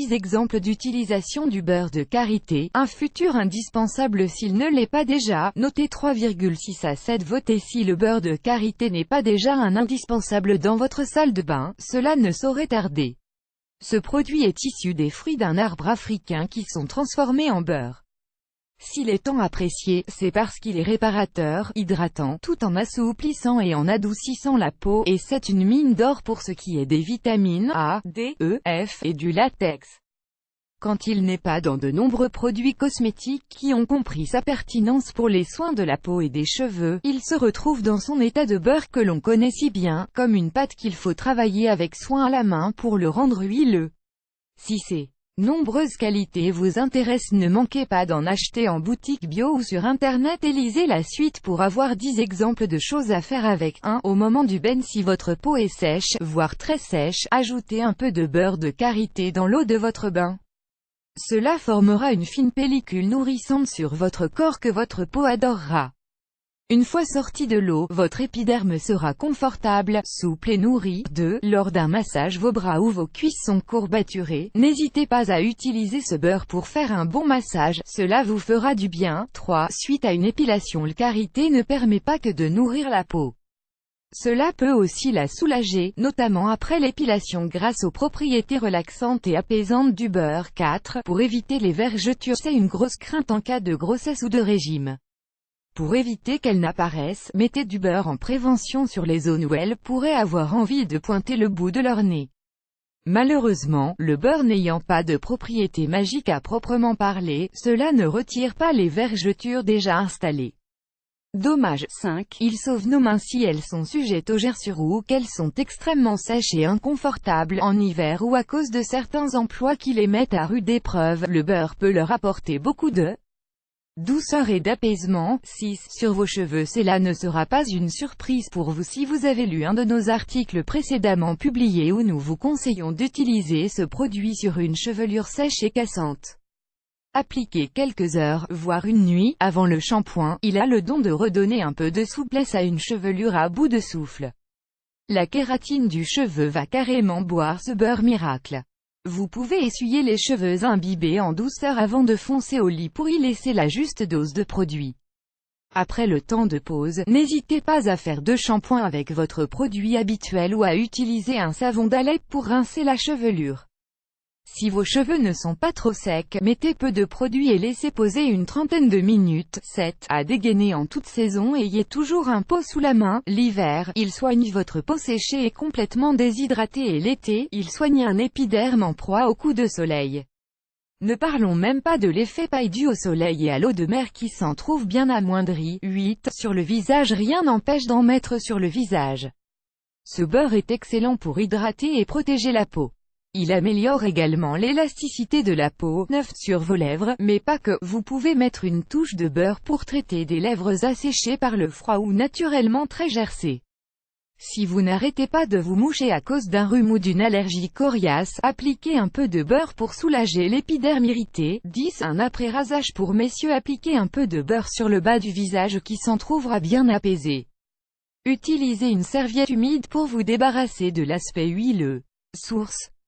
10 exemples d'utilisation du beurre de karité, un futur indispensable s'il ne l'est pas déjà. Notez 3,6 à 7. Votez si le beurre de karité n'est pas déjà un indispensable dans votre salle de bain, cela ne saurait tarder. Ce produit est issu des fruits d'un arbre africain qui sont transformés en beurre. S'il est tant apprécié, c'est parce qu'il est réparateur, hydratant, tout en assouplissant et en adoucissant la peau, et c'est une mine d'or pour ce qui est des vitamines A, D, E, F, et du latex. Quand il n'est pas dans de nombreux produits cosmétiques qui ont compris sa pertinence pour les soins de la peau et des cheveux, il se retrouve dans son état de beurre que l'on connaît si bien, comme une pâte qu'il faut travailler avec soin à la main pour le rendre huileux. Si ces nombreuses qualités vous intéressent, ne manquez pas d'en acheter en boutique bio ou sur internet et lisez la suite pour avoir 10 exemples de choses à faire avec. 1. Au moment du bain, si votre peau est sèche, voire très sèche, ajoutez un peu de beurre de karité dans l'eau de votre bain. Cela formera une fine pellicule nourrissante sur votre corps que votre peau adorera. Une fois sorti de l'eau, votre épiderme sera confortable, souple et nourri. 2. Lors d'un massage, vos bras ou vos cuisses sont courbaturés. N'hésitez pas à utiliser ce beurre pour faire un bon massage, cela vous fera du bien. 3. Suite à une épilation, le karité ne permet pas que de nourrir la peau. Cela peut aussi la soulager, notamment après l'épilation grâce aux propriétés relaxantes et apaisantes du beurre. 4. Pour éviter les vergetures, c'est une grosse crainte en cas de grossesse ou de régime. Pour éviter qu'elles n'apparaissent, mettez du beurre en prévention sur les zones où elles pourraient avoir envie de pointer le bout de leur nez. Malheureusement, le beurre n'ayant pas de propriétés magiques à proprement parler, cela ne retire pas les vergetures déjà installées. Dommage. 5. Il sauve nos mains si elles sont sujettes aux gerçures ou qu'elles sont extrêmement sèches et inconfortables en hiver ou à cause de certains emplois qui les mettent à rude épreuve. Le beurre peut leur apporter beaucoup de douceur et d'apaisement. 6. Sur vos cheveux, cela ne sera pas une surprise pour vous si vous avez lu un de nos articles précédemment publiés où nous vous conseillons d'utiliser ce produit sur une chevelure sèche et cassante. Appliqué quelques heures, voire une nuit, avant le shampoing, il a le don de redonner un peu de souplesse à une chevelure à bout de souffle. La kératine du cheveu va carrément boire ce beurre miracle. Vous pouvez essuyer les cheveux imbibés en douceur avant de foncer au lit pour y laisser la juste dose de produit. Après le temps de pause, n'hésitez pas à faire 2 shampoings avec votre produit habituel ou à utiliser un savon d'Alep pour rincer la chevelure. Si vos cheveux ne sont pas trop secs, mettez peu de produit et laissez poser une trentaine de minutes. 7. À dégainer en toute saison, ayez toujours un pot sous la main. L'hiver, il soigne votre peau séchée et complètement déshydratée et l'été, il soigne un épiderme en proie au coup de soleil. Ne parlons même pas de l'effet paille dû au soleil et à l'eau de mer qui s'en trouve bien amoindri. 8. Sur le visage, rien n'empêche d'en mettre sur le visage. Ce beurre est excellent pour hydrater et protéger la peau. Il améliore également l'élasticité de la peau. 9. Sur vos lèvres, mais pas que, vous pouvez mettre une touche de beurre pour traiter des lèvres asséchées par le froid ou naturellement très gercées. Si vous n'arrêtez pas de vous moucher à cause d'un rhume ou d'une allergie coriace, appliquez un peu de beurre pour soulager l'épiderme irrité. 10. Un après-rasage pour messieurs, appliquez un peu de beurre sur le bas du visage qui s'en trouvera bien apaisé. Utilisez une serviette humide pour vous débarrasser de l'aspect huileux. Source